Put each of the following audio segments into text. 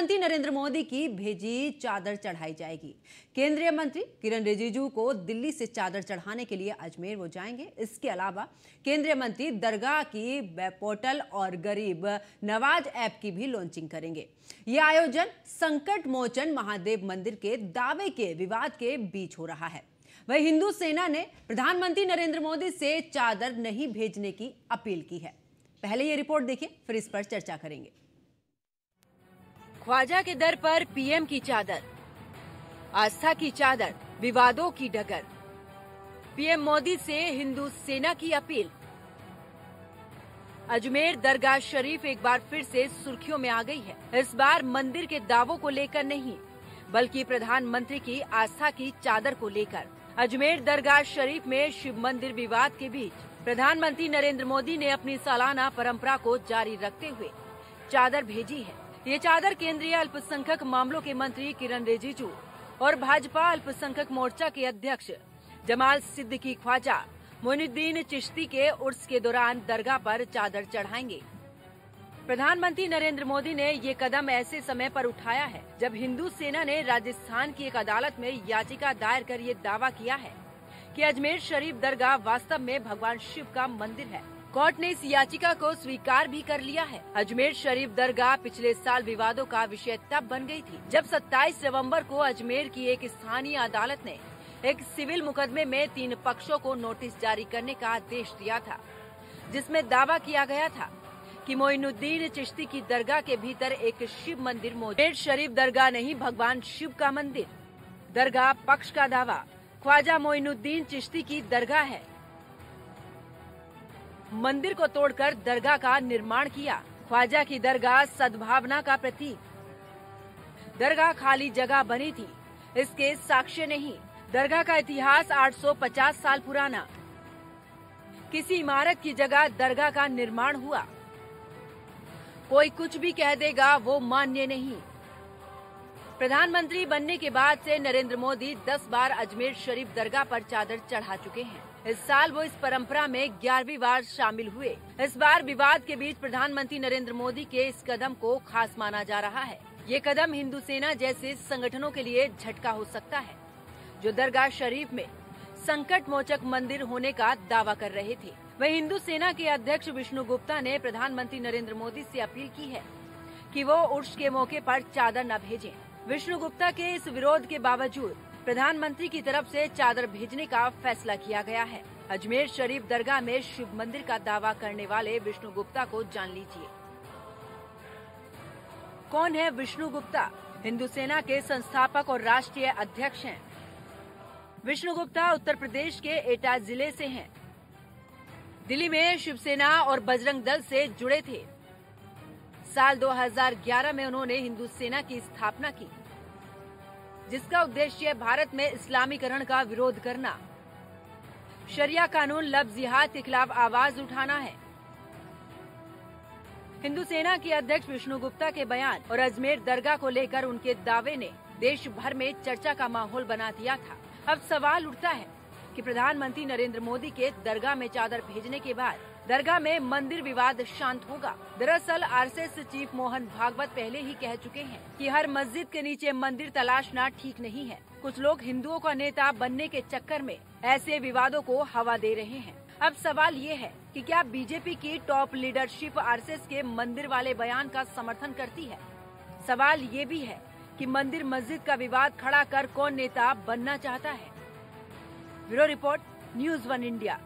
प्रधानमंत्री नरेंद्र मोदी की भेजी चादर चढ़ाई जाएगी। केंद्रीय मंत्री किरण रिजिजू को दिल्ली से चादर चढ़ाने के लिए अजमेर वो जाएंगे। इसके अलावा केंद्रीय मंत्री दरगाह की वेब पोर्टल और गरीब नवाज ऐप की भी लॉन्चिंग करेंगे। ये आयोजन संकट मोचन महादेव मंदिर के दावे के विवाद के बीच हो रहा है। वही हिंदू सेना ने प्रधानमंत्री नरेंद्र मोदी से चादर नहीं भेजने की अपील की है। पहले ये रिपोर्ट देखिए, फिर इस पर चर्चा करेंगे। ख्वाजा के दर पर पीएम की चादर, आस्था की चादर, विवादों की डगर। पीएम मोदी से हिंदू सेना की अपील। अजमेर दरगाह शरीफ एक बार फिर से सुर्खियों में आ गई है। इस बार मंदिर के दावों को लेकर नहीं, बल्कि प्रधानमंत्री की आस्था की चादर को लेकर। अजमेर दरगाह शरीफ में शिव मंदिर विवाद के बीच प्रधानमंत्री नरेंद्र मोदी ने अपनी सालाना परंपरा को जारी रखते हुए चादर भेजी है। ये चादर केंद्रीय अल्पसंख्यक मामलों के मंत्री किरण रिजिजू और भाजपा अल्पसंख्यक मोर्चा के अध्यक्ष जमाल सिद्दीकी ख्वाजा मोइनुद्दीन चिश्ती के उर्स के दौरान दरगाह पर चादर चढ़ाएंगे। प्रधानमंत्री नरेंद्र मोदी ने ये कदम ऐसे समय पर उठाया है जब हिंदू सेना ने राजस्थान की एक अदालत में याचिका दायर कर ये दावा किया है कि अजमेर शरीफ दरगाह वास्तव में भगवान शिव का मंदिर है। कोर्ट ने इस याचिका को स्वीकार भी कर लिया है। अजमेर शरीफ दरगाह पिछले साल विवादों का विषय तब बन गई थी जब 27 नवंबर को अजमेर की एक स्थानीय अदालत ने एक सिविल मुकदमे में 3 पक्षों को नोटिस जारी करने का आदेश दिया था, जिसमें दावा किया गया था कि मोइनुद्दीन चिश्ती की दरगाह के भीतर एक शिव मंदिर मौजूद। अजमेर शरीफ दरगाह नहीं, भगवान शिव का मंदिर। दरगाह पक्ष का दावा, ख्वाजा मोइनुद्दीन चिश्ती की दरगाह है। मंदिर को तोड़कर दरगाह का निर्माण किया। ख्वाजा की दरगाह सद्भावना का प्रतीक। दरगाह खाली जगह बनी थी, इसके साक्ष्य नहीं। दरगाह का इतिहास 850 साल पुराना। किसी इमारत की जगह दरगाह का निर्माण हुआ। कोई कुछ भी कह देगा, वो मान्य नहीं। प्रधानमंत्री बनने के बाद से नरेंद्र मोदी 10 बार अजमेर शरीफ दरगाह पर चादर चढ़ा चुके हैं। इस साल वो इस परंपरा में 11वीं बार शामिल हुए। इस बार विवाद के बीच प्रधानमंत्री नरेंद्र मोदी के इस कदम को खास माना जा रहा है। ये कदम हिंदू सेना जैसे संगठनों के लिए झटका हो सकता है, जो दरगाह शरीफ में संकट मोचक मंदिर होने का दावा कर रहे थे। वहीं हिंदू सेना के अध्यक्ष विष्णु गुप्ता ने प्रधानमंत्री नरेंद्र मोदी से अपील की है कि वो उर्स के मौके पर चादर न भेजें। विष्णु गुप्ता के इस विरोध के बावजूद प्रधानमंत्री की तरफ से चादर भेजने का फैसला किया गया है। अजमेर शरीफ दरगाह में शिव मंदिर का दावा करने वाले विष्णु गुप्ता को जान लीजिए। कौन है विष्णु गुप्ता? हिंदू सेना के संस्थापक और राष्ट्रीय अध्यक्ष हैं। विष्णु गुप्ता उत्तर प्रदेश के एटा जिले से हैं। दिल्ली में शिवसेना और बजरंग दल से जुड़े थे। साल 2011 में उन्होंने हिंदू सेना की स्थापना की, जिसका उद्देश्य भारत में इस्लामीकरण का विरोध करना, शरिया कानून लफ्ज़ जिहाद के खिलाफ आवाज उठाना है। हिंदू सेना के अध्यक्ष विष्णु गुप्ता के बयान और अजमेर दरगाह को लेकर उनके दावे ने देश भर में चर्चा का माहौल बना दिया था। अब सवाल उठता है कि प्रधानमंत्री नरेंद्र मोदी के दरगाह में चादर भेजने के बाद दरगाह में मंदिर विवाद शांत होगा। दरअसल आरएसएस चीफ मोहन भागवत पहले ही कह चुके हैं कि हर मस्जिद के नीचे मंदिर तलाशना ठीक नहीं है। कुछ लोग हिंदुओं का नेता बनने के चक्कर में ऐसे विवादों को हवा दे रहे हैं। अब सवाल ये है कि क्या बीजेपी की टॉप लीडरशिप आरएसएस के मंदिर वाले बयान का समर्थन करती है? सवाल ये भी है कि मंदिर मस्जिद का विवाद खड़ा कर कौन नेता बनना चाहता है? Bureau report, news 1 India.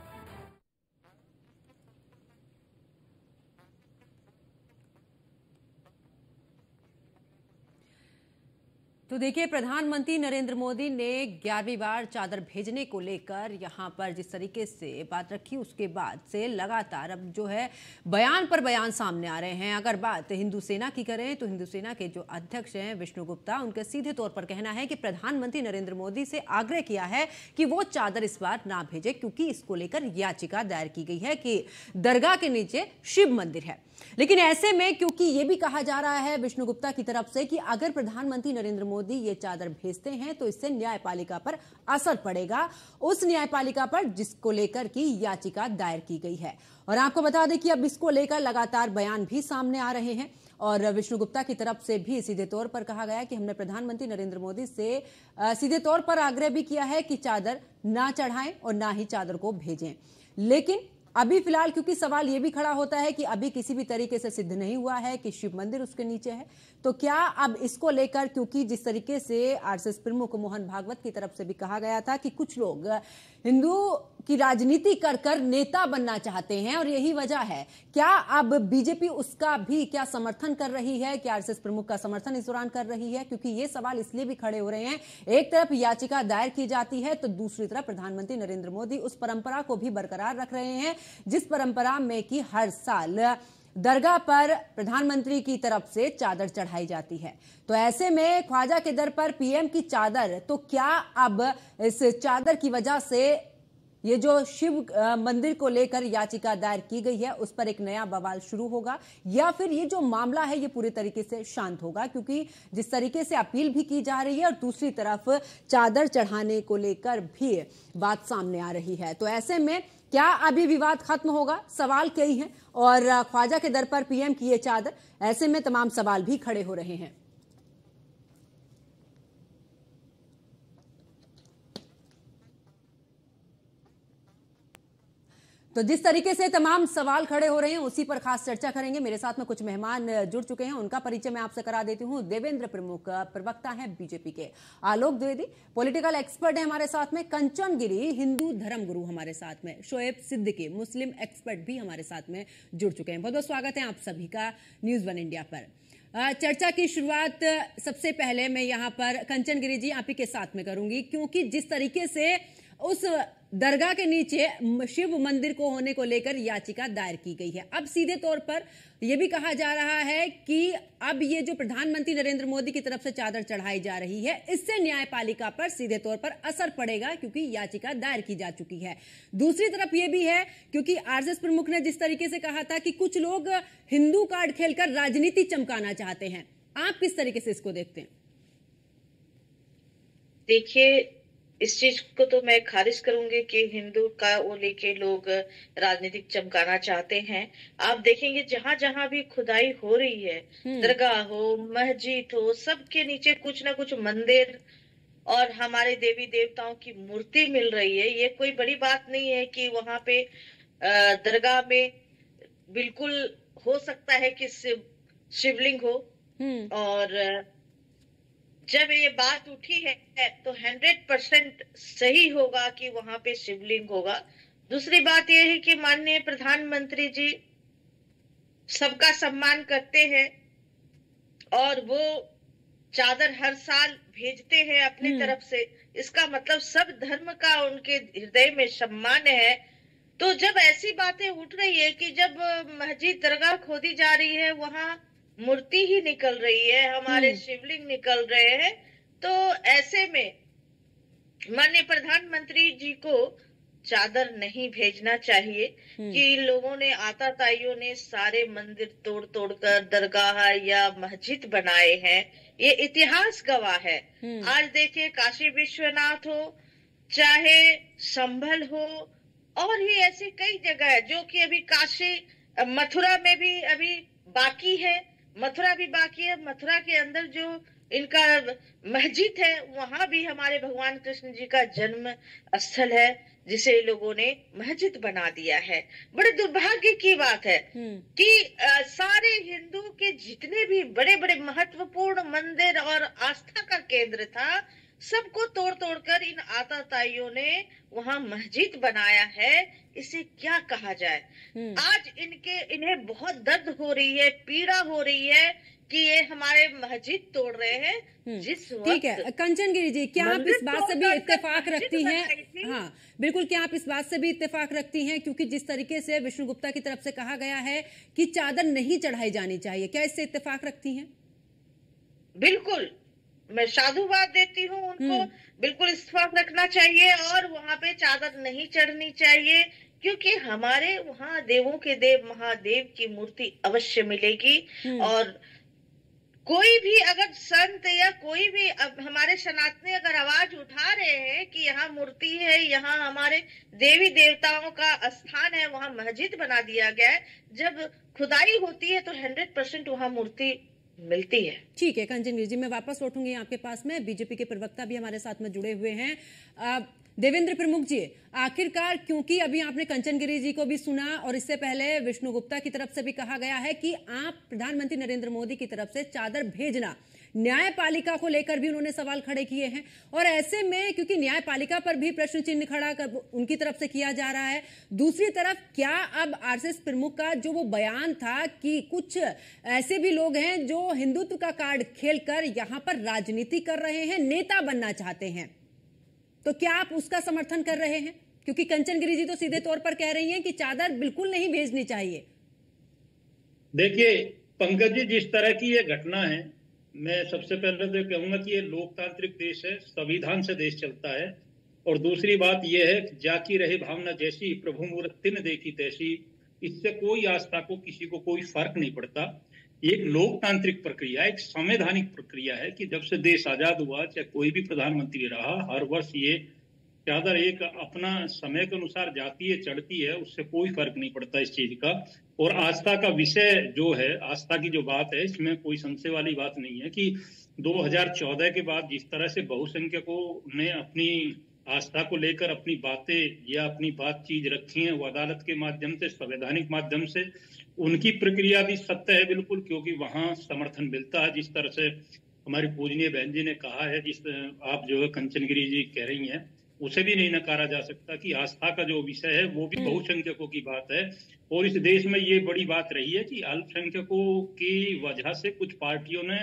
तो देखिए, प्रधानमंत्री नरेंद्र मोदी ने 11वीं बार चादर भेजने को लेकर यहां पर जिस तरीके से बात रखी, उसके बाद से लगातार अब जो है बयान पर बयान सामने आ रहे हैं। अगर बात हिंदू सेना की करें तो हिंदू सेना के जो अध्यक्ष हैं विष्णु गुप्ता, उनका सीधे तौर पर कहना है कि प्रधानमंत्री नरेंद्र मोदी से आग्रह किया है कि वो चादर इस बार ना भेजे, क्योंकि इसको लेकर याचिका दायर की गई है कि दरगाह के नीचे शिव मंदिर है। लेकिन ऐसे में क्योंकि ये भी कहा जा रहा है विष्णु गुप्ता की तरफ से कि अगर प्रधानमंत्री नरेंद्र मोदी ये चादर भेजते हैं तो इससे न्यायपालिका पर असर पड़ेगा, उस न्यायपालिका पर जिसको लेकर की याचिका दायर की गई है। और आपको बता दें कि अब इसको लेकर लगातार बयान भी सामने आ रहे हैं और विष्णु गुप्ता की तरफ से भी सीधे तौर पर कहा गया कि हमने प्रधानमंत्री नरेंद्र मोदी से सीधे तौर पर आग्रह भी किया है कि चादर ना चढ़ाएं और ना ही चादर को भेजें। लेकिन अभी फिलहाल क्योंकि सवाल यह भी खड़ा होता है कि अभी किसी भी तरीके से सिद्ध नहीं हुआ है कि शिव मंदिर उसके नीचे है, तो क्या अब इसको लेकर, क्योंकि जिस तरीके से आरएसएस प्रमुख मोहन भागवत की तरफ से भी कहा गया था कि कुछ लोग हिंदू की राजनीति कर कर नेता बनना चाहते हैं और यही वजह है, क्या अब बीजेपी उसका भी क्या समर्थन कर रही है, क्या आरएसएस प्रमुख का समर्थन इस दौरान कर रही है? क्योंकि ये सवाल इसलिए भी खड़े हो रहे हैं, एक तरफ याचिका दायर की जाती है तो दूसरी तरफ प्रधानमंत्री नरेंद्र मोदी उस परंपरा को भी बरकरार रख रहे हैं जिस परंपरा में कि हर साल दरगाह पर प्रधानमंत्री की तरफ से चादर चढ़ाई जाती है। तो ऐसे में ख्वाजा के दर पर पीएम की चादर, तो क्या अब इस चादर की वजह से ये जो शिव मंदिर को लेकर याचिका दायर की गई है उस पर एक नया बवाल शुरू होगा, या फिर ये जो मामला है ये पूरी तरीके से शांत होगा? क्योंकि जिस तरीके से अपील भी की जा रही है और दूसरी तरफ चादर चढ़ाने को लेकर भी बात सामने आ रही है, तो ऐसे में क्या अभी विवाद खत्म होगा? सवाल कई हैं और ख्वाजा के दर पर पीएम की ये चादर, ऐसे में तमाम सवाल भी खड़े हो रहे हैं। तो जिस तरीके से तमाम सवाल खड़े हो रहे हैं उसी पर खास चर्चा करेंगे। मेरे साथ में कुछ मेहमान जुड़ चुके हैं, उनका परिचय मैं आपसे करा देती हूं। देवेंद्र प्रमुख प्रवक्ता हैं बीजेपी के, आलोक द्विवेदी पॉलिटिकल एक्सपर्ट है हमारे साथ में, कंचन गिरी हिंदू धर्म गुरु हमारे साथ में, शोएब सिद्दीकी मुस्लिम एक्सपर्ट भी हमारे साथ में जुड़ चुके हैं। बहुत बहुत स्वागत है आप सभी का न्यूज वन इंडिया पर। चर्चा की शुरुआत सबसे पहले मैं यहाँ पर कंचन गिरी जी आप ही के साथ में करूंगी, क्योंकि जिस तरीके से उस दरगाह के नीचे शिव मंदिर को होने को लेकर याचिका दायर की गई है, अब सीधे तौर पर यह भी कहा जा रहा है कि अब ये जो प्रधानमंत्री नरेंद्र मोदी की तरफ से चादर चढ़ाई जा रही है इससे न्यायपालिका पर सीधे तौर पर असर पड़ेगा, क्योंकि याचिका दायर की जा चुकी है। दूसरी तरफ यह भी है क्योंकि आरएसएस प्रमुख ने जिस तरीके से कहा था कि कुछ लोग हिंदू कार्ड खेलकर राजनीति चमकाना चाहते हैं, आप किस तरीके से इसको देखते हैं? देखिए, इस चीज को तो मैं खारिज करूंगी कि हिंदू का वो लेके लोग राजनीतिक चमकाना चाहते हैं। आप देखेंगे जहां जहां भी खुदाई हो रही है, दरगाह हो, मस्जिद हो, सबके नीचे कुछ ना कुछ मंदिर और हमारे देवी देवताओं की मूर्ति मिल रही है। ये कोई बड़ी बात नहीं है कि वहां पे दरगाह में बिल्कुल हो सकता है कि शिवलिंग हो, और जब ये बात उठी है तो 100% सही होगा कि वहां पे शिवलिंग होगा। दूसरी बात यह है कि माननीय प्रधानमंत्री जी सबका सम्मान करते हैं और वो चादर हर साल भेजते हैं अपनी तरफ से, इसका मतलब सब धर्म का उनके हृदय में सम्मान है। तो जब ऐसी बातें उठ रही है कि जब मस्जिद दरगाह खोदी जा रही है वहां मूर्ति ही निकल रही है, हमारे शिवलिंग निकल रहे हैं, तो ऐसे में माननीय प्रधानमंत्री जी को चादर नहीं भेजना चाहिए कि लोगों ने, आताताइयों ने सारे मंदिर तोड़ तोड़ कर दरगाह या मस्जिद बनाए हैं। ये इतिहास गवाह है। आज देखिए काशी विश्वनाथ हो, चाहे संभल हो, और भी ऐसी कई जगह है जो कि अभी काशी, मथुरा में भी अभी बाकी है, मथुरा भी बाकी है। मथुरा के अंदर जो इनका मस्जिद है वहां भी हमारे भगवान कृष्ण जी का जन्म स्थल है, जिसे लोगों ने मस्जिद बना दिया है। बड़े दुर्भाग्य की बात है कि सारे हिंदू के जितने भी बड़े बड़े महत्वपूर्ण मंदिर और आस्था का केंद्र था, सबको तोड़ तोड़ कर इन आताताइयों ने वहां मस्जिद बनाया है। इसे क्या कहा जाए? आज इन्हें बहुत दर्द हो रही है, पीड़ा हो रही है कि ये हमारे मस्जिद तोड़ रहे हैं। जिस वक्त, ठीक है कंचन गिरी जी, क्या आप इस बात से भी इत्तेफाक रखती हैं? हाँ बिल्कुल, क्या आप इस बात से भी इत्तेफाक रखती हैं? क्योंकि जिस तरीके से विष्णु गुप्ता की तरफ से कहा गया है कि चादर नहीं चढ़ाई जानी चाहिए, क्या इससे इत्तेफाक रखती हैं? बिल्कुल, मैं साधुवाद देती हूँ उनको। बिल्कुल इत्तेफाक रखना चाहिए और वहां पे चादर नहीं चढ़नी चाहिए, क्योंकि हमारे वहाँ देवों के देव महादेव की मूर्ति अवश्य मिलेगी। और कोई भी अगर संत या कोई भी हमारे सनातनी अगर आवाज उठा रहे हैं कि यहाँ यहाँ मूर्ति है, यहाँ हमारे देवी देवताओं का स्थान है, वहाँ मस्जिद बना दिया गया है। जब खुदाई होती है तो 100% वहाँ मूर्ति मिलती है। ठीक है कंचन गिरी जी, मैं वापस लौटूंगी आपके पास में। बीजेपी के प्रवक्ता भी हमारे साथ में जुड़े हुए हैं। देवेंद्र प्रमुख जी, आखिरकार क्योंकि अभी आपने कंचन गिरी जी को भी सुना और इससे पहले विष्णु गुप्ता की तरफ से भी कहा गया है कि आप प्रधानमंत्री नरेंद्र मोदी की तरफ से चादर भेजना, न्यायपालिका को लेकर भी उन्होंने सवाल खड़े किए हैं। और ऐसे में क्योंकि न्यायपालिका पर भी प्रश्न चिन्ह खड़ा कर उनकी तरफ से किया जा रहा है, दूसरी तरफ क्या अब आरएसएस प्रमुख का जो वो बयान था कि कुछ ऐसे भी लोग हैं जो हिंदुत्व का कार्ड खेलकर यहां पर राजनीति कर रहे हैं, नेता बनना चाहते हैं, तो क्या आप उसका समर्थन कर रहे हैं? क्योंकि कंचन गिरी जी तो सीधे तौर पर कह रही हैं कि चादर बिल्कुल नहीं भेजनी चाहिए। देखिए पंकज जी, जिस तरह की ये घटना है, मैं सबसे पहले तो कहूंगा कि ये लोकतांत्रिक देश है, संविधान से देश चलता है। और दूसरी बात यह है कि जाकी रहे भावना जैसी, प्रभु मूर्ति ने देखी तैसी, इससे कोई आस्था को किसी को कोई फर्क नहीं पड़ता। एक लोकतांत्रिक प्रक्रिया, एक संवैधानिक प्रक्रिया है कि जब से देश आजाद हुआ, चाहे कोई भी प्रधानमंत्री रहा, हर वर्ष ये चादर एक अपना समय के अनुसार जाती है, चढ़ती है, उससे कोई फर्क नहीं पड़ता इस चीज का। और आस्था का विषय जो है, आस्था की जो बात है, इसमें कोई संशय वाली बात नहीं है कि 2014 के बाद जिस तरह से बहुसंख्यकों ने अपनी आस्था को लेकर अपनी बातें या अपनी बातचीत रखी है, वो अदालत के माध्यम से, संवैधानिक माध्यम से, उनकी प्रक्रिया भी सत्य है बिल्कुल, क्योंकि वहां समर्थन मिलता है। जिस तरह से हमारी पूजनीय बहन जी ने कहा है, जिस आप जो है कंचन गिरी जी कह रही हैं, उसे भी नहीं नकारा जा सकता कि आस्था का जो विषय है वो भी बहुसंख्यकों की बात है। और इस देश में ये बड़ी बात रही है कि अल्पसंख्यकों की वजह से कुछ पार्टियों ने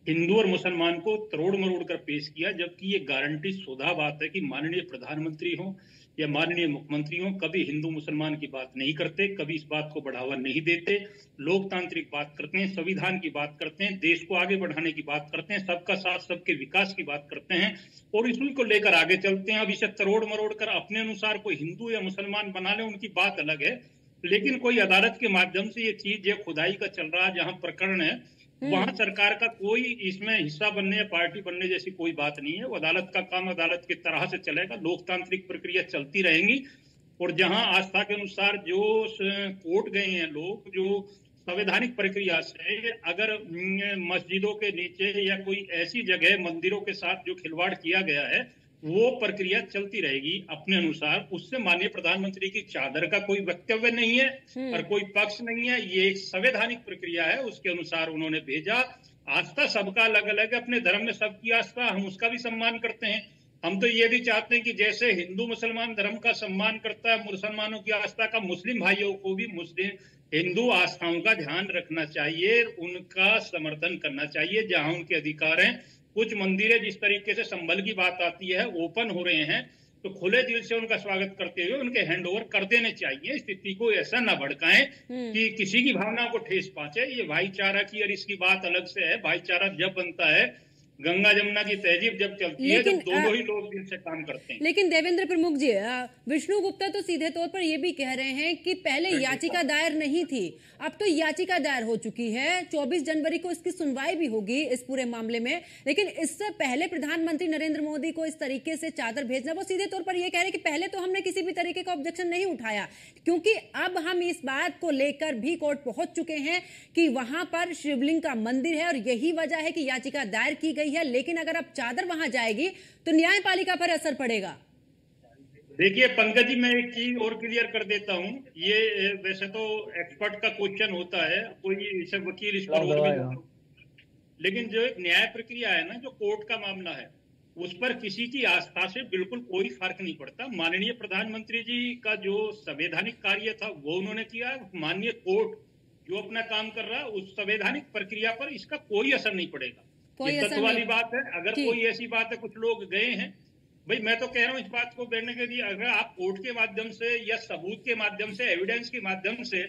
हिंदू और मुसलमान को तरोड़ मरोड़ कर पेश किया, जबकि ये गारंटी शुदा बात है कि माननीय प्रधानमंत्री हो या माननीय मुख्यमंत्री हो, कभी हिंदू मुसलमान की बात नहीं करते, कभी इस बात को बढ़ावा नहीं देते, लोकतांत्रिक बात करते हैं, संविधान की बात करते हैं, देश को आगे बढ़ाने की बात करते हैं, सबका साथ सबके विकास की बात करते हैं और इसी को लेकर आगे चलते हैं। अब इसे तरोड़ मरोड़ कर अपने अनुसार कोई हिंदू या मुसलमान बना ले, उनकी बात अलग है, लेकिन कोई अदालत के माध्यम से ये चीज, ये खुदाई का चल रहा है जहां प्रकरण है, वहां सरकार का कोई इसमें हिस्सा बनने या पार्टी बनने जैसी कोई बात नहीं है। वो अदालत का काम अदालत की तरह से चलेगा, लोकतांत्रिक प्रक्रिया चलती रहेंगी। और जहां आस्था के अनुसार जो कोर्ट गए हैं लोग, जो संवैधानिक प्रक्रिया से अगर मस्जिदों के नीचे या कोई ऐसी जगह मंदिरों के साथ जो खिलवाड़ किया गया है, वो प्रक्रिया चलती रहेगी अपने अनुसार। उससे माननीय प्रधानमंत्री की चादर का कोई वक्तव्य नहीं है और कोई पक्ष नहीं है, ये एक संवैधानिक प्रक्रिया है, उसके अनुसार उन्होंने भेजा। आस्था सबका अलग अलग है, अपने धर्म में सबकी आस्था, हम उसका भी सम्मान करते हैं। हम तो ये भी चाहते हैं कि जैसे हिंदू मुसलमान धर्म का सम्मान करता है, मुसलमानों की आस्था का, मुस्लिम भाइयों को भी मुस्लिम हिंदू आस्थाओं का ध्यान रखना चाहिए, उनका समर्थन करना चाहिए जहां उनके अधिकार हैं। कुछ मंदिरें जिस तरीके से संभल की बात आती है, ओपन हो रहे हैं, तो खुले दिल से उनका स्वागत करते हुए उनके हैंडओवर कर देने चाहिए। स्थिति को ऐसा न भड़काएं कि किसी की भावना को ठेस पहुंचे। ये भाईचारा की और इसकी बात अलग से है। भाईचारा जब बनता है, गंगा जमुना की तहजीब जब चलती है, जब दोनों ही लोग दिल से काम करते हैं। लेकिन देवेंद्र प्रमुख जी, विष्णु गुप्ता तो सीधे तौर पर ये भी कह रहे हैं कि पहले याचिका दायर नहीं थी, अब तो याचिका दायर हो चुकी है, 24 जनवरी को इसकी सुनवाई भी होगी इस पूरे मामले में। लेकिन इससे पहले प्रधानमंत्री नरेंद्र मोदी को इस तरीके से चादर भेजना, वो सीधे तौर पर ये कह रहे हैं कि पहले तो हमने किसी भी तरीके का ऑब्जेक्शन नहीं उठाया, क्योंकि अब हम इस बात को लेकर भी कोर्ट पहुंच चुके हैं कि वहां पर शिवलिंग का मंदिर है और यही वजह है कि याचिका दायर की गई है। लेकिन अगर अब चादर वहां जाएगी तो न्यायपालिका पर असर पड़ेगा। देखिए पंकज जी, मैं एक चीज और क्लियर कर देता हूं। ये वैसे तो एक्सपर्ट का क्वेश्चन होता है, कोई इसे वकील इस पर और भी, लेकिन जो एक न्याय प्रक्रिया है ना, जो कोर्ट का मामला है, उस पर किसी की आस्था से बिल्कुल कोई फर्क नहीं पड़ता। माननीय प्रधानमंत्री जी का जो संवैधानिक कार्य था वो उन्होंने किया, माननीय कोर्ट जो अपना काम कर रहा है, उस संवैधानिक प्रक्रिया पर इसका कोई असर नहीं पड़ेगा। ये तत्व वाली बात है। अगर कोई ऐसी बात है, कुछ लोग गए हैं, भाई मैं तो कह रहा हूं इस बात को करने के लिए, अगर आप कोर्ट के माध्यम से या सबूत के माध्यम से, एविडेंस के माध्यम से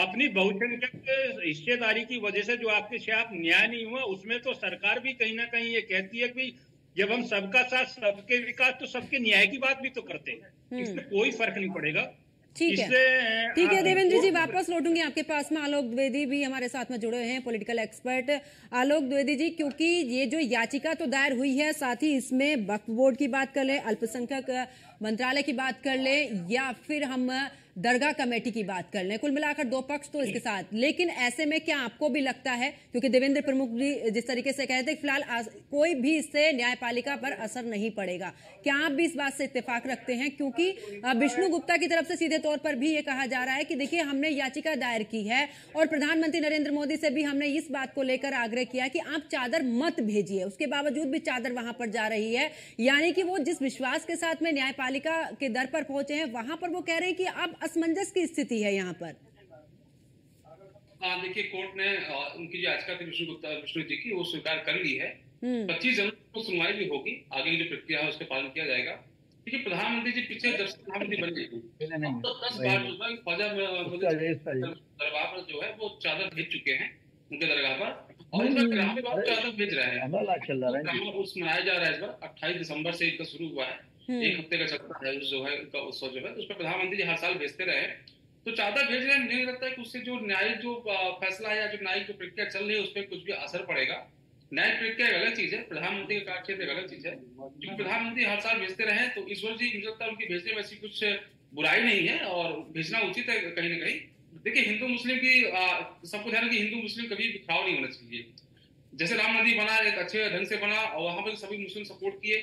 अपनी बहुसंख्यक हिस्सेदारी की वजह से जो आपके साथ न्याय नहीं हुआ, उसमें तो सरकार भी कहीं ना कहीं ये कहती है कि जब हम सबका साथ सबके विकास, तो सबके न्याय की बात भी तो करते हैं, इसमें कोई फर्क नहीं पड़ेगा। ठीक है देवेंद्र जी, वापस लौटूंगी आपके पास में। आलोक द्विवेदी भी हमारे साथ में जुड़े हैं, पॉलिटिकल एक्सपर्ट। आलोक द्विवेदी जी, क्योंकि ये जो याचिका तो दायर हुई है, साथ ही इसमें वक्फ बोर्ड की बात कर ले, अल्पसंख्यक मंत्रालय की बात कर ले, या फिर हम दरगाह कमेटी की बात कर लें, कुल मिलाकर दो पक्ष तो इसके साथ। लेकिन ऐसे में क्या आपको भी लगता है, क्योंकि देवेंद्र प्रमुख जी जिस तरीके से कहते हैं फिलहाल कोई भी इससे न्यायपालिका पर असर नहीं पड़ेगा, क्या आप भी इस बात से इत्तेफाक रखते हैं? क्योंकि विष्णु गुप्ता की तरफ से सीधे तौर पर भी ये कहा जा रहा है कि देखिए, हमने याचिका दायर की है और प्रधानमंत्री नरेंद्र मोदी से भी हमने इस बात को लेकर आग्रह किया कि आप चादर मत भेजिए, उसके बावजूद भी चादर वहां पर जा रही है। यानी कि वो जिस विश्वास के साथ में न्यायपालिका के दर पर पहुंचे हैं, वहां पर वो कह रहे हैं कि अब असमंजस की स्थिति है यहाँ पर। देखिए, कोर्ट ने उनकी जो याचिका थी विष्णु जी की, वो स्वीकार कर ली है। 25 जनवरी को सुनवाई भी होगी, आगे की जो प्रक्रिया है उसका पालन किया जाएगा। देखिए, प्रधानमंत्री जी पीछे जब से प्रधानमंत्री बन गए तो 10 बार जो है ख्वाजा दरबार पर जो है वो चादर भेज चुके हैं उनके दरगाह पर, और इस बार ग्राम में चादर भेज रहे हैं। उस मनाया जा रहा है इस बार 28 दिसंबर से इनका शुरू हुआ है, एक हफ्ते का चलता है जो है इनका उत्सव जो है, उस पर प्रधानमंत्री जी हर साल भेजते रहे। तो चादर भेज रहे हैं, मुझे नहीं लगता है कि उससे जो न्यायिक जो फैसला है या जो न्यायिक जो प्रक्रिया चल रही है उस पर कुछ भी असर पड़ेगा। न्यायिक प्रक्रिया एक अलग चीज है, प्रधानमंत्री का कार्यक्षेत्र एक अलग चीज है। क्योंकि प्रधानमंत्री हर साल भेजते रहे तो ईश्वर जी मुझे लगता है उनकी भेजने में ऐसी कुछ बुराई नहीं है और भेजना उचित है कहीं ना कहीं। देखिए, हिंदू मुस्लिम की सबको ध्यान कि हिंदू मुस्लिम कभी बिखराव नहीं होना चाहिए। जैसे राम मंदिर बना, एक अच्छे ढंग से बना और वहां पर सभी मुस्लिम सपोर्ट किए,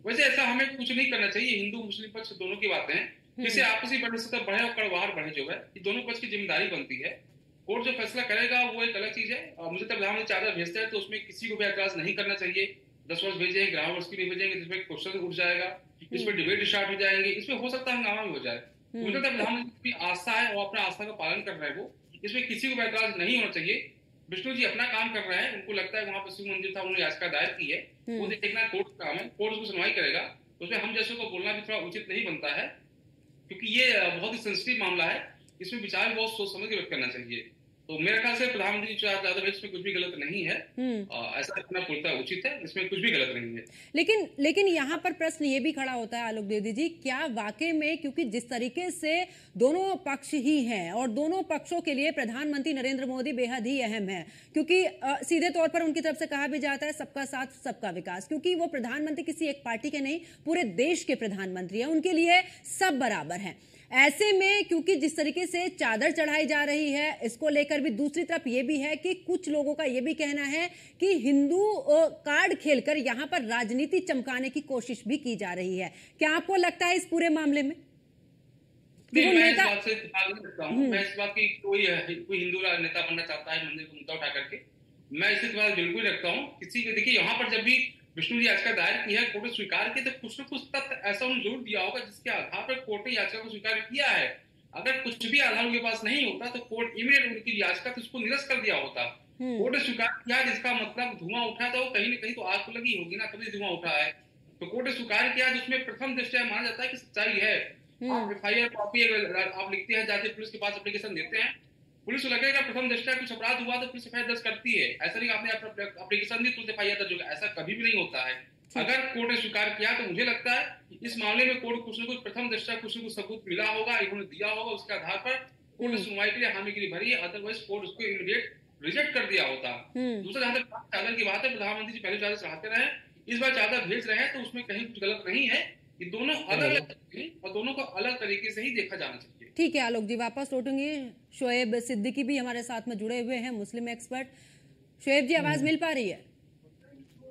वैसे ऐसा हमें कुछ नहीं करना चाहिए। हिंदू मुस्लिम पक्ष दोनों की बातें हैं, जिससे आपसी बढ़े बढ़े और कड़वाहट बढ़े जो है, ये दोनों पक्ष की जिम्मेदारी बनती है। कोर्ट जो फैसला करेगा वो एक अलग चीज है। और मुझे तब प्रधानमंत्री चादर भेजता है तो उसमें किसी को भी एतराज नहीं करना चाहिए। 10 वर्ष भेजेंगे, 11 वर्ष की नहीं भेजेंगे, जिसमें क्वेश्चन उठ जाएगा, इसमें डिबेट स्टार्ट हो जाएंगे, इसमें हो सकता है हंगामा भी हो जाए। मुझे तब प्रधानमंत्री की आस्था है और अपना आस्था का पालन कर रहे हैं वो, इसमें किसी को भी एतराज नहीं होना चाहिए। विष्णु जी अपना काम कर रहे हैं, उनको लगता है वहां पर शिव मंदिर था, उन्होंने याचिका दायर की है, वो देखना कोर्ट का काम है, कोर्ट उसको सुनवाई करेगा। उसमें हम जैसे को बोलना भी थोड़ा उचित नहीं बनता है, क्योंकि ये बहुत ही सेंसिटिव मामला है, इसमें विचार बहुत सोच समझ के व्यक्त करना चाहिए। तो मेरे ख्याल से प्रधानमंत्री चादर भेज में कुछ भी गलत नहीं है, ऐसा करना पूर्णतः उचित है, इसमें कुछ भी गलत नहीं है। लेकिन यहाँ पर प्रश्न ये भी खड़ा होता है आलोक द्विवेदी जी, क्या वाकई में, क्योंकि जिस तरीके से दोनों पक्ष ही हैं और दोनों पक्षों के लिए प्रधानमंत्री नरेंद्र मोदी बेहद ही अहम है, क्योंकि सीधे तौर पर उनकी तरफ से कहा भी जाता है सबका साथ सबका विकास, क्योंकि वो प्रधानमंत्री किसी एक पार्टी के नहीं, पूरे देश के प्रधानमंत्री है, उनके लिए सब बराबर है। ऐसे में क्योंकि जिस तरीके से चादर चढ़ाई जा रही है, इसको लेकर भी दूसरी तरफ ये भी है कि कुछ लोगों का ये भी कहना है कि हिंदू कार्ड खेलकर यहाँ पर राजनीति चमकाने की कोशिश भी की जा रही है। क्या आपको लगता है इस पूरे मामले में? मैं इस बात से मैं इस बात की कोई हिंदू नेता बनना चाहता है मंदिर को मुद्दा उठा करके, मैं इसी बात बिल्कुल रखता हूँ। किसी के देखिए यहाँ पर जब भी विष्णु जी याचिका दायर की है, कोर्ट ने स्वीकार किया, तो कुछ न कुछ तथ्य ऐसा उन्होंने जरूर दिया होगा जिसके आधार पर कोर्ट ने याचिका को स्वीकार किया है। अगर कुछ भी आधार उनके पास नहीं होता तो कोर्ट इमीडिएट उनकी याचिका तो उसको निरस्त कर दिया होता। कोर्ट ने स्वीकार किया, जिसका मतलब धुआं उठा, तो कहीं ना कहीं तो आग तो लगी होगी ना, तभी धुआं उठा है। तो कोर्ट ने स्वीकार किया, जिसमें प्रथम दृष्टया माना जाता है कि सच्चाई है। FIR कॉपी आप लिखते हैं, जाते पुलिस के पास एप्लीकेशन देते हैं, पुलिस को लगेगा प्रथम दृष्टया कुछ अपराध हुआ तो पुलिस FIR दर्ज करती है। ऐसा नहीं आपने एप्लीकेशन दी तुरंत FIR दर्ज होगा, ऐसा कभी भी नहीं होता है। अगर कोर्ट ने स्वीकार किया तो मुझे लगता है इस मामले में कोर्ट कुछ न कुछ प्रथम दृष्टया कुछ न कुछ सबूत मिला होगा, इन्होंने दिया होगा, उसके आधार पर कोर्ट ने सुनवाई के लिए हामी के लिए भरी है, अदरवाइज कोर्ट उसको इमीडिएट रिजेक्ट कर दिया होता। दूसरा, जहां तक चादर की बात है, प्रधानमंत्री जी पहले चादर चढ़ाते रहे, इस बार चादर भेज रहे हैं तो उसमें कहीं कुछ गलत नहीं है। ये दोनों अलग अलग और दोनों को अलग तरीके से ही देखा जाना चाहिए। ठीक है आलोक जी, वापस लौटूंगी। शोएब सिद्दीकी भी हमारे साथ में जुड़े हुए हैं, मुस्लिम एक्सपर्ट। शोएब जी, आवाज मिल पा रही है?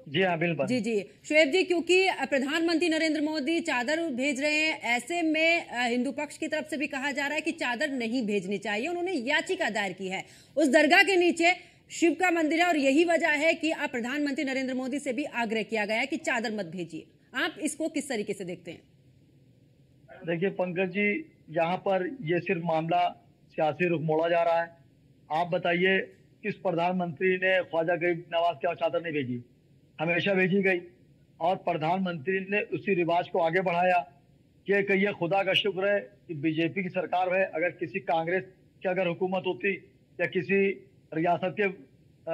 जी हाँ, बिल्कुल। जी शोएब जी, क्योंकि प्रधानमंत्री नरेंद्र मोदी चादर भेज रहे हैं, ऐसे में हिंदू पक्ष की तरफ से भी कहा जा रहा है कि चादर नहीं भेजनी चाहिए। उन्होंने याचिका दायर की है, उस दरगाह के नीचे शिव का मंदिर है और यही वजह है कि आप प्रधानमंत्री नरेंद्र मोदी से भी आग्रह किया गया है कि चादर मत भेजिए। आप इसको किस तरीके से देखते हैं? देखिए पंकज जी, यहाँ पर ये सिर्फ मामला सियासी रुख मोड़ा जा रहा है। आप बताइए, किस प्रधानमंत्री ने ख्वाजा गरीब नवाज के चादर नहीं भेजी? हमेशा भेजी गई, और प्रधानमंत्री ने उसी रिवाज को आगे बढ़ाया कि कहिए खुदा का शुक्र है कि बीजेपी की सरकार है। अगर किसी कांग्रेस की अगर हुकूमत होती या किसी रियासत के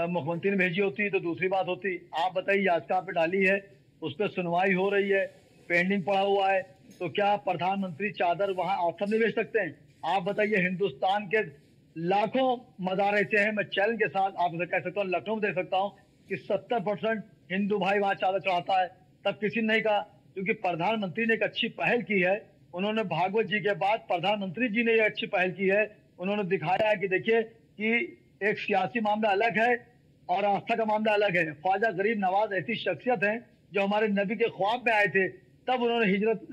मुख्यमंत्री ने भेजी होती तो दूसरी बात होती। आप बताइए, याचिका पे डाली है, उस पर सुनवाई हो रही है, पेंडिंग पड़ा हुआ है, तो क्या प्रधानमंत्री चादर वहां आश्रम नहीं भेज सकते हैं? आप बताइए, हिंदुस्तान के लाखों मज़ार ऐसे हैं, मैं चैलेंज के साथ आपसे कह सकता हूँ, लखनऊ में देख सकता हूँ कि 70% हिंदू भाई वहां चादर चढ़ाता है, तब किसी ने नहीं कहा। क्योंकि प्रधानमंत्री ने एक अच्छी पहल की है, उन्होंने भागवत जी के बाद प्रधानमंत्री जी ने ये अच्छी पहल की है। उन्होंने दिखाया है कि देखिए कि एक सियासी मामला अलग है और आस्था का मामला अलग है। ख्वाजा गरीब नवाज ऐसी शख्सियत है जो हमारे नबी के ख्वाब में आए थे, तब उन्होंने हिजरत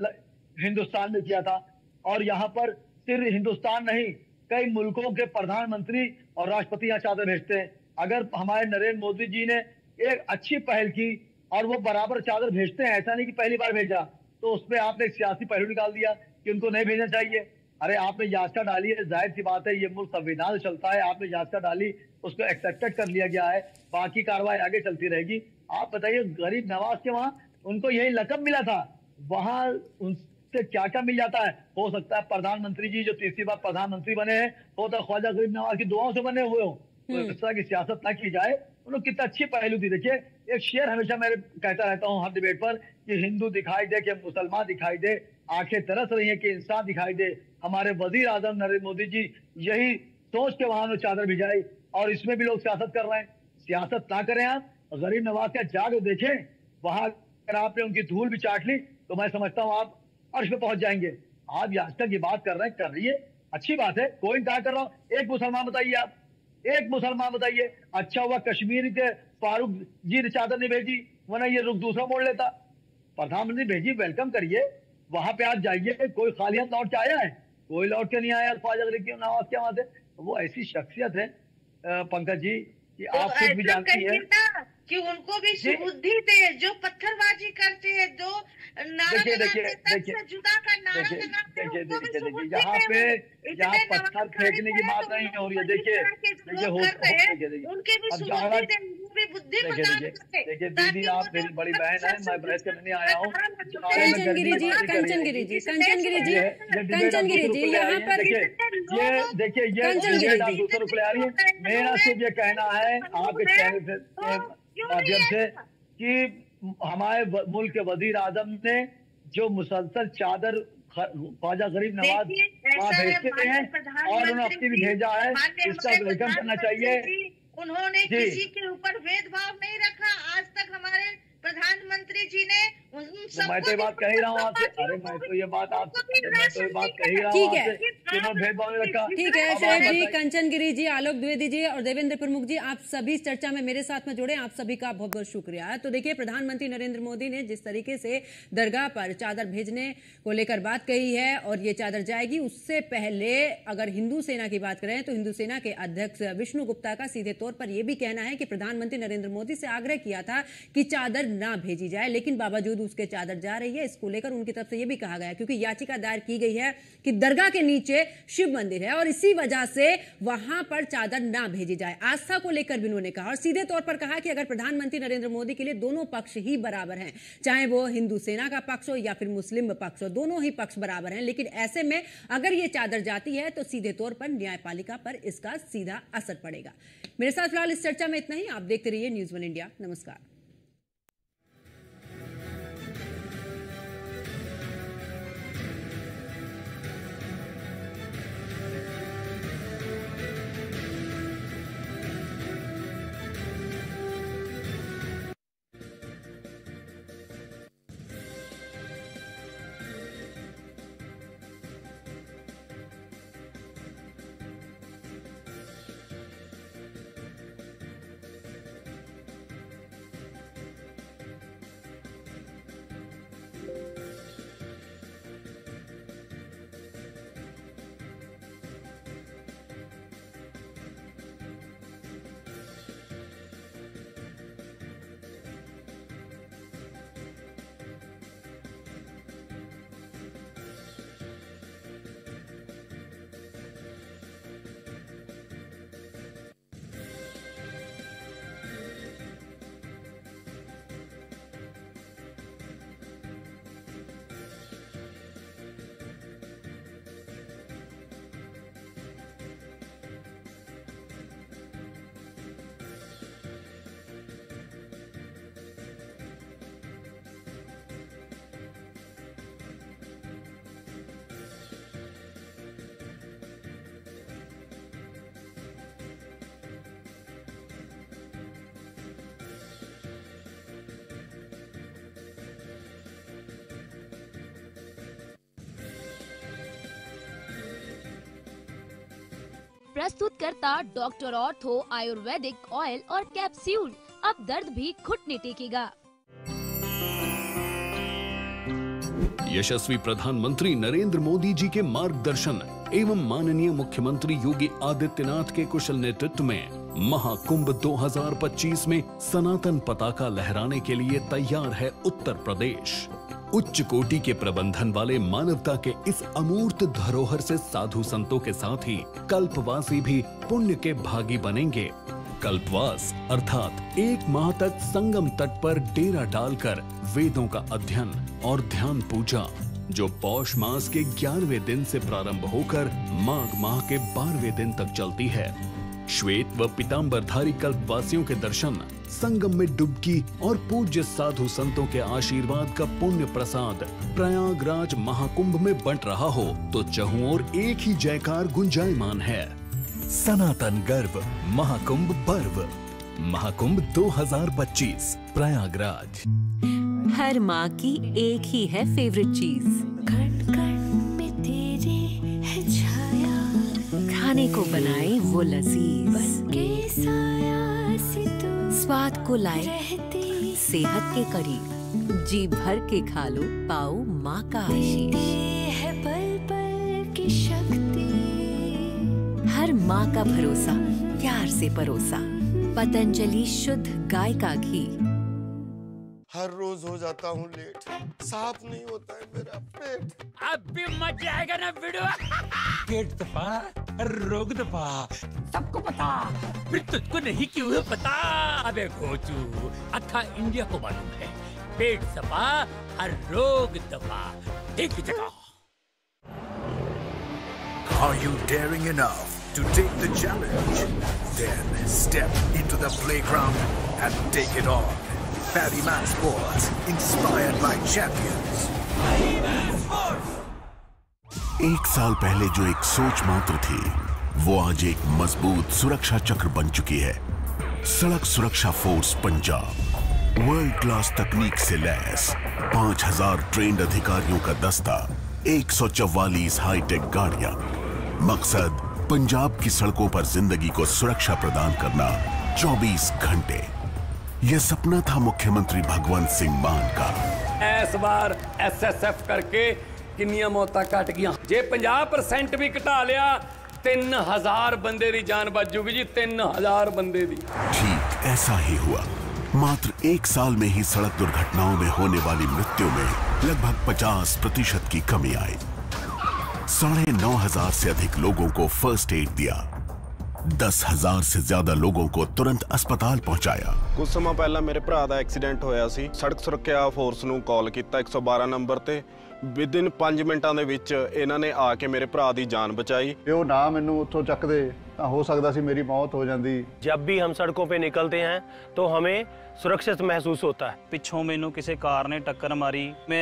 हिंदुस्तान में किया था। और यहाँ पर सिर्फ हिंदुस्तान नहीं, कई मुल्कों के प्रधानमंत्री और राष्ट्रपति यहाँ चादर भेजते हैं। अगर हमारे नरेंद्र मोदी जी ने एक अच्छी पहल की और वो बराबर चादर भेजते हैं, ऐसा नहीं कि पहली बार भेजा, तो उसमें आपने एक सियासी पहलू निकाल दिया कि उनको नहीं भेजना चाहिए। अरे आपने याचिका डाली है, जाहिर सी बात है, ये मुल्क संविधान से चलता है, आपने याचिका डाली, उसको एक्सेप्टेड कर लिया गया है, बाकी कार्रवाई आगे चलती रहेगी। आप बताइए, गरीब नवाज के वहां उनको यही लकब मिला था, वहां उनसे क्या क्या मिल जाता है। हो सकता है प्रधानमंत्री जी जो तीसरी बार प्रधानमंत्री बने हैं, होता है ख्वाजा गरीब नवाज की दुआओं से बने हुए हो, तो इस तरह की सियासत ना की जाए। उन्होंने कितना अच्छी पहलू थी। देखिए, एक शेर हमेशा मैं कहता रहता हूँ हर डिबेट पर कि हिंदू दिखाई दे कि मुसलमान दिखाई दे, आंखें तरस रही है कि इंसान दिखाई दे। हमारे वजीर आजम नरेंद्र मोदी जी यही सोच के वहां चादर भिजाई, और इसमें भी लोग सियासत कर रहे हैं। सियासत ना करें आप, गरीब नवाज का जाग देखें, वहां अगर आपने उनकी धूल भी चाट ली तो मैं समझता हूँ आप अर्श पे पहुंच जाएंगे। आप याचिका की बात कर रहे हैं, कर रही है, अच्छी बात है, कोई इंकार कर रहा हूँ। एक मुसलमान बताइए, आप एक मुसलमान बताइए, अच्छा हुआ कश्मीर के फारूक जी ने चादर नहीं भेजी, वरना ये रुख दूसरा मोड़ लेता। प्रधानमंत्री भेजी, वेलकम करिए, वहां पे आज जाइए। कोई खाली हाथ लौट के आया है? कोई लौट के नहीं आया ख्वाजा गरीब नवाज के वहां से। वो ऐसी शख्सियत है पंकज जी कि तो आप खुद भी जानती है कि उनको भी सुबुद्धि दे, जो पत्थरबाजी करते हैं, जो नारा लगाते हैं, तब से जुदा का नारा लगाते हैं, उनको भी सुबुद्धि दे। यहाँ पे यहाँ पत्थर फेंकने की बात नहीं हो रही है। देखिए उनके भी सुबुद्धि दे, उनकी बुद्धि प्रदान करें। देखिए दीदी, आप मेरी बड़ी बहन है, मैं बहस करने नहीं आया हूँ। कंचनगिरी जी, कंचनगिरी जी, कंचनगिरी जी, कंचनगिरी जी, यहाँ पर ये देखिए, ये दूसरों को ले आ रही है। मेरा सिर्फ ये कहना है आपके चैनल के माध्यम से कि हमारे मुल्क के वजीर आजम ने जो मुसलसल चादर ख्वाजा गरीब नवाज वहाँ भेजते हैं और उन्होंने अपनी भी भेजा है, इसका वेलकम करना चाहिए। उन्होंने किसी के ऊपर भेदभाव नहीं रखा आज तक। हमारे प्रधानमंत्री जी ने मैं तो ये बात कह ही रहा हूँ आपसे। अरे मैं तो ये बात आपसे कह ही रहा हूँ। ठीक है, भेदभाव नहीं रखा। ठीक है शोएब जी, कंचनगिरी जी, आलोक द्विवेदी जी और देवेंद्र प्रमुख जी, आप सभी इस चर्चा में मेरे साथ में जुड़े, आप सभी का बहुत बहुत शुक्रिया। तो देखिए, प्रधानमंत्री नरेंद्र मोदी ने जिस तरीके से दरगाह पर चादर भेजने को लेकर बात कही है और ये चादर जाएगी, उससे पहले अगर हिंदू सेना की बात करें तो हिंदू सेना के अध्यक्ष विष्णु गुप्ता का सीधे तौर पर यह भी कहना है कि प्रधानमंत्री नरेंद्र मोदी से आग्रह किया था कि चादर ना भेजी जाए, लेकिन बावजूद उसके चादर जा रही है। इसको लेकर उनकी तरफ से यह भी कहा गया, क्योंकि याचिका दायर की गई है कि दरगाह के नीचे शिव मंदिर है और इसी वजह से वहां पर चादर ना भेजी जाए। आस्था को लेकर भी उन्होंने कहा और सीधे तौर पर कहा कि अगर प्रधानमंत्री नरेंद्र मोदी के लिए दोनों पक्ष ही बराबर हैं, चाहे वो हिंदू सेना का पक्ष हो या फिर मुस्लिम पक्ष हो, दोनों ही पक्ष बराबर हैं। लेकिन ऐसे में अगर ये चादर जाती है तो सीधे तौर पर न्यायपालिका पर इसका सीधा असर पड़ेगा। मेरे साथ फिलहाल इस चर्चा में इतना ही। आप देखते रहिए न्यूज़ 1 इंडिया। नमस्कार। प्रस्तुत करता डॉक्टर ऑर्थो आयुर्वेदिक ऑयल और कैप्सूल। अब दर्द भी घुटने टेकेगा। यशस्वी प्रधानमंत्री नरेंद्र मोदी जी के मार्गदर्शन एवं माननीय मुख्यमंत्री योगी आदित्यनाथ के कुशल नेतृत्व में महाकुंभ 2025 में सनातन पताका लहराने के लिए तैयार है उत्तर प्रदेश। उच्च कोटि के प्रबंधन वाले मानवता के इस अमूर्त धरोहर से साधु संतों के साथ ही कल्पवासी भी पुण्य के भागी बनेंगे। कल्पवास अर्थात 1 माह तक संगम तट पर डेरा डालकर वेदों का अध्ययन और ध्यान पूजा, जो पौष मास के 11वें दिन से प्रारंभ होकर माघ माह के 12वें दिन तक चलती है। श्वेत व पीतांबरधारी कल्पवासियों के दर्शन, संगम में डुबकी और पूज्य साधु संतों के आशीर्वाद का पुण्य प्रसाद प्रयागराज महाकुंभ में बंट रहा हो तो चहुं ओर एक ही जयकार गुंजायमान है। सनातन गर्व महाकुंभ पर्व, महाकुंभ 2025 प्रयागराज। हर माँ की एक ही है फेवरेट चीज, कण कण में तेरे है छाया, खाने को बनाए वो लजीज, बनके साया से तू स्वाद को लाए रहती सेहत के करीब। जी भर के खा लो, पाओ माँ का आशीष। है पल पल की शक्ति, हर माँ का भरोसा प्यार से परोसा। पतंजलि शुद्ध गाय का घी। हर रोज हो जाता हूँ लेट, साफ नहीं होता है मेरा पेट। अब भी मजा आएगा ना वीडियो। पेट दबा, रोग दबा, सबको पता, फिर तुझको नहीं क्यों है पता? अबे घोचू, अथा इंडिया को मालूम है, पेट दबा, हर रोग दबा, एक ही जगह। Are you daring enough to take the challenge? Then step into the playground and take it on. Paddy Man Sports, inspired by champions. एक साल पहले जो एक सोच मात्र थी, वो आज एक मजबूत सुरक्षा चक्र बन चुकी है। सड़क सुरक्षा फोर्स पंजाब वर्ल्ड क्लास तकनीक से लैस 5000 ट्रेंड अधिकारियों का दस्ता, 144 हाईटेक गाड़ियां। मकसद पंजाब की सड़कों पर जिंदगी को सुरक्षा प्रदान करना 24 घंटे। यह सपना था मुख्यमंत्री भगवंत सिंह मान का। इस बार SSF करके किन्नियां मौतां घट गईयां, जे 50% भी घटा लिया 3000 बंदे दी जान बच जूगी जी, 3000 बंदे दी। ठीक ऐसा ही हुआ। मात्र 1 साल में ही सड़क दुर्घटनाओं में होने वाली मृत्यु में लगभग 50% की कमी आई। 9,500 से अधिक लोगों को फर्स्ट एड दिया, 10,000 से ज्यादा लोगों को तुरंत अस्पताल पहुंचाया। कुछ समय पहला मेरे भरा दा एक्सीडेंट होया सी, सड़क सुरक्षा फोर्स ਨੂੰ ਕਾਲ ਕੀਤਾ 112 ਨੰਬਰ ਤੇ। ਵਿਦਿਨ 5 ਮਿੰਟਾਂ ਦੇ ਵਿੱਚ ਇਹਨਾਂ ਨੇ ਆ ਕੇ ਮੇਰੇ ਭਰਾ ਦੀ ਜਾਨ ਬਚਾਈ। ਇਹ ਉਹ ਨਾ ਮੈਨੂੰ ਉੱਥੋਂ ਚੱਕਦੇ ਤਾਂ ਹੋ ਸਕਦਾ ਸੀ मेरी मौत हो जाती। जब भी हम सड़कों पे निकलते हैं तो हमें सुरक्षित महसूस होता है। पिछों मैनू किसी कार ने टक्कर मारी, मैं